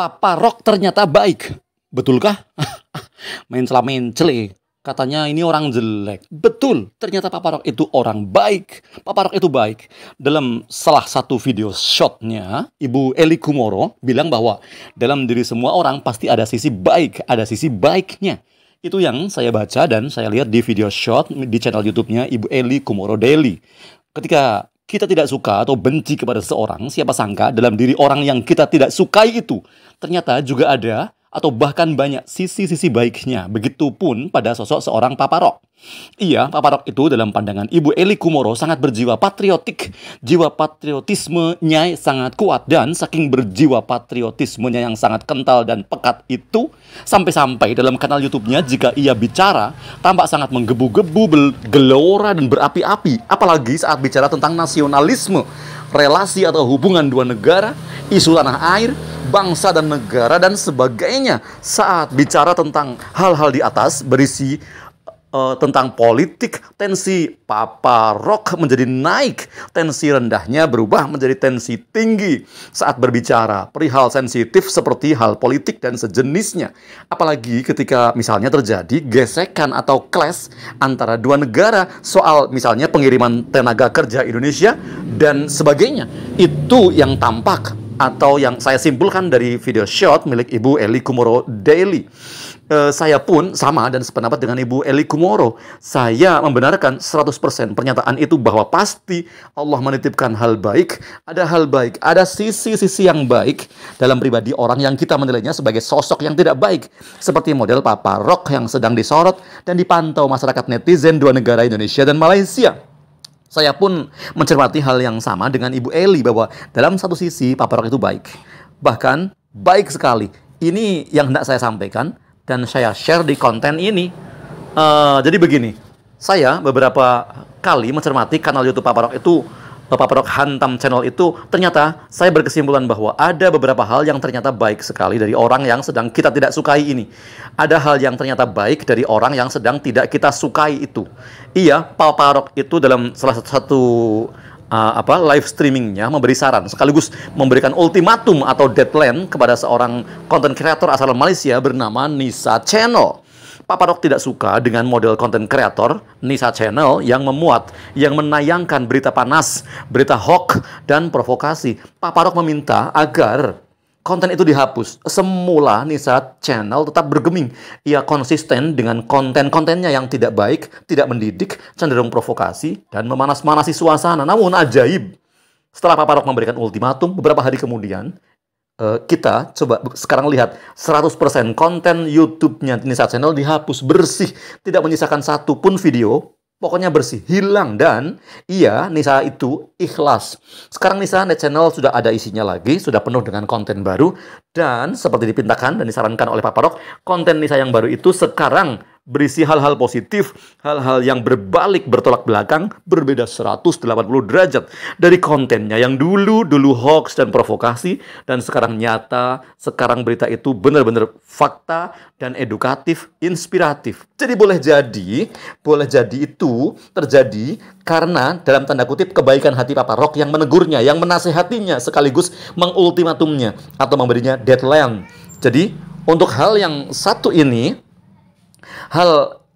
Papa Rock ternyata baik. Betulkah? Mencela-mencele. Katanya ini orang jelek. Betul, ternyata Papa Rock itu orang baik. Papa Rock itu baik. Dalam salah satu video shotnya, Ibu Eli Kumoro bilang bahwa dalam diri semua orang pasti ada sisi baik, ada sisi baiknya. Itu yang saya baca dan saya lihat di video shot di channel YouTube-nya Ibu Eli Kumoro Daily. Ketika kita tidak suka atau benci kepada seseorang, siapa sangka dalam diri orang yang kita tidak sukai itu ternyata juga ada atau bahkan banyak sisi-sisi baiknya. Begitupun pada sosok seorang Papa Rock. Iya, Papa Rock itu dalam pandangan Ibu Eli Kumoro sangat berjiwa patriotik. Jiwa patriotismenya sangat kuat, dan saking berjiwa patriotismenya yang sangat kental dan pekat itu, sampai-sampai dalam kanal YouTube-nya jika ia bicara tampak sangat menggebu-gebu, bergelora dan berapi-api. Apalagi saat bicara tentang nasionalisme, relasi atau hubungan dua negara, isu tanah air, bangsa dan negara, dan sebagainya. Saat bicara tentang hal-hal di atas berisi tentang politik, tensi Papa Rock menjadi naik, tensi rendahnya berubah menjadi tensi tinggi saat berbicara perihal sensitif seperti hal politik dan sejenisnya. Apalagi ketika misalnya terjadi gesekan atau clash antara dua negara soal misalnya pengiriman tenaga kerja Indonesia dan sebagainya. Itu yang tampak atau yang saya simpulkan dari video shot milik Ibu Eli Kumoro Daily. Saya pun sama dan sependapat dengan Ibu Eli Kumoro. Saya membenarkan 100% pernyataan itu bahwa pasti Allah menitipkan hal baik, ada sisi-sisi yang baik dalam pribadi orang yang kita menilainya sebagai sosok yang tidak baik. Seperti model Papa Rock yang sedang disorot dan dipantau masyarakat netizen dua negara Indonesia dan Malaysia. Saya pun mencermati hal yang sama dengan Ibu Eli bahwa dalam satu sisi Papa Rock itu baik. Bahkan baik sekali. Ini yang hendak saya sampaikan dan saya share di konten ini. Jadi begini, saya beberapa kali mencermati kanal YouTube Papa Rock itu, Papa Rock Hantam Channel itu, ternyata saya berkesimpulan bahwa ada beberapa hal yang ternyata baik sekali dari orang yang sedang kita tidak sukai ini. Ada hal yang ternyata baik dari orang yang sedang tidak kita sukai itu. Iya, Papa Rock itu dalam salah satu live streamingnya memberi saran sekaligus memberikan ultimatum atau deadline kepada seorang content creator asal Malaysia bernama Nisa Channel. Papa Rock tidak suka dengan model content creator Nisa Channel yang memuat, yang menayangkan berita panas, berita hoax, dan provokasi. Papa Rock meminta agar konten itu dihapus. Semula Nisa Channel tetap bergeming. Ia konsisten dengan konten-kontennya yang tidak baik, tidak mendidik, cenderung provokasi, dan memanas-manasi suasana. Namun ajaib, setelah Papa Rock memberikan ultimatum, beberapa hari kemudian, kita coba sekarang lihat 100% konten YouTube-nya Nisa Channel dihapus, bersih, tidak menyisakan satu pun video. Pokoknya bersih, hilang, dan iya, Nisa itu ikhlas. Sekarang Nisa Channel sudah ada isinya lagi, sudah penuh dengan konten baru, dan seperti dipintakan dan disarankan oleh Papa Rock, konten Nisa yang baru itu sekarang berisi hal-hal positif, hal-hal yang berbalik, bertolak belakang, berbeda 180 derajat dari kontennya yang dulu hoax dan provokasi, dan sekarang nyata, sekarang berita itu benar-benar fakta dan edukatif, inspiratif. Jadi boleh jadi itu terjadi karena dalam tanda kutip kebaikan hati Papa Rock yang menegurnya, yang menasehatinya, sekaligus mengultimatumnya atau memberinya deadline. Jadi untuk hal yang satu ini,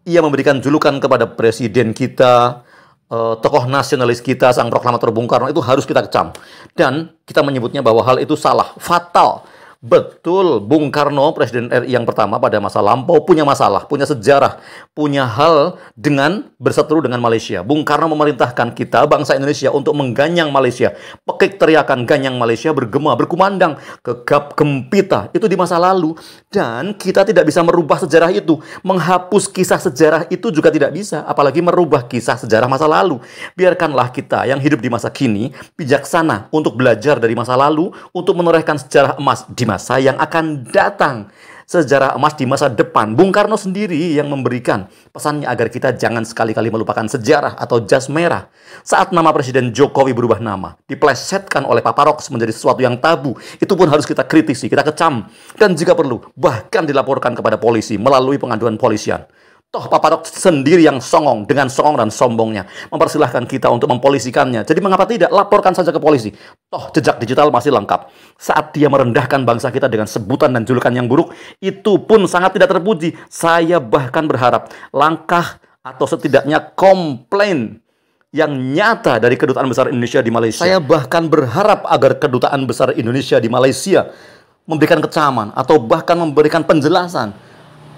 ia memberikan julukan kepada presiden kita, tokoh nasionalis kita, sang proklamator Bung Karno, itu harus kita kecam. Dan kita menyebutnya bahwa hal itu salah, fatal. Betul, Bung Karno, Presiden RI yang pertama pada masa lampau, punya masalah, punya sejarah, punya hal dengan berseteru dengan Malaysia. Bung Karno memerintahkan kita, bangsa Indonesia, untuk mengganyang Malaysia. Pekik teriakan ganyang Malaysia bergema, berkumandang, gegap gempita. Itu di masa lalu. Dan kita tidak bisa merubah sejarah itu. Menghapus kisah sejarah itu juga tidak bisa, apalagi merubah kisah sejarah masa lalu. Biarkanlah kita yang hidup di masa kini, bijaksana untuk belajar dari masa lalu, untuk menorehkan sejarah emas di masa yang akan datang, sejarah emas di masa depan. Bung Karno sendiri yang memberikan pesannya agar kita jangan sekali-kali melupakan sejarah atau jas merah. Saat nama Presiden Jokowi berubah nama, diplesetkan oleh Papa Rock menjadi sesuatu yang tabu, itu pun harus kita kritisi, kita kecam, dan jika perlu bahkan dilaporkan kepada polisi melalui pengaduan polisian. Toh Pak Parok sendiri yang songong dengan songong dan sombongnya mempersilahkan kita untuk mempolisikannya. Jadi mengapa tidak? Laporkan saja ke polisi. Toh jejak digital masih lengkap. Saat dia merendahkan bangsa kita dengan sebutan dan julukan yang buruk, itu pun sangat tidak terpuji. Saya bahkan berharap langkah atau setidaknya komplain yang nyata dari Kedutaan Besar Indonesia di Malaysia. Saya bahkan berharap agar Kedutaan Besar Indonesia di Malaysia memberikan kecaman atau bahkan memberikan penjelasan.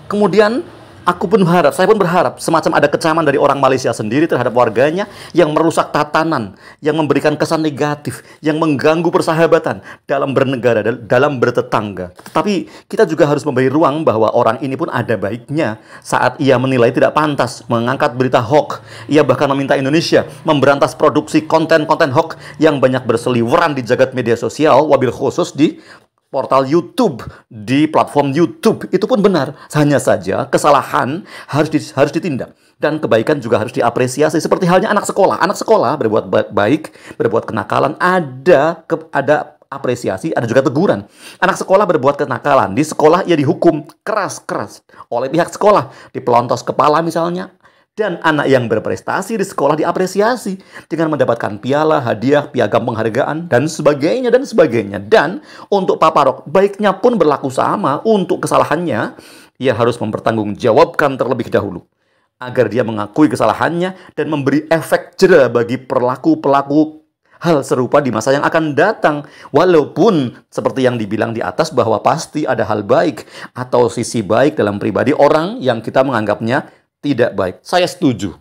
Kemudian saya pun berharap semacam ada kecaman dari orang Malaysia sendiri terhadap warganya yang merusak tatanan, yang memberikan kesan negatif, yang mengganggu persahabatan dalam bernegara, dalam bertetangga. Tetapi kita juga harus memberi ruang bahwa orang ini pun ada baiknya saat ia menilai tidak pantas mengangkat berita hoax. Ia bahkan meminta Indonesia memberantas produksi konten-konten hoax yang banyak berseliweran di jagat media sosial, wabil khusus di portal YouTube, di platform YouTube. Itu pun benar. Hanya saja kesalahan harus ditindak dan kebaikan juga harus diapresiasi. Seperti halnya anak sekolah. Anak sekolah berbuat baik, berbuat kenakalan, ada apresiasi, ada juga teguran. Anak sekolah berbuat kenakalan, di sekolah ia dihukum keras-keras oleh pihak sekolah, dipelontos kepala misalnya. Dan anak yang berprestasi di sekolah diapresiasi dengan mendapatkan piala, hadiah, piagam penghargaan, dan sebagainya, dan sebagainya. Dan untuk Pak Parok, baiknya pun berlaku sama. Untuk kesalahannya, ia harus mempertanggungjawabkan terlebih dahulu, agar dia mengakui kesalahannya dan memberi efek jera bagi pelaku-pelaku hal serupa di masa yang akan datang. Walaupun seperti yang dibilang di atas bahwa pasti ada hal baik atau sisi baik dalam pribadi orang yang kita menganggapnya tidak baik. Saya setuju.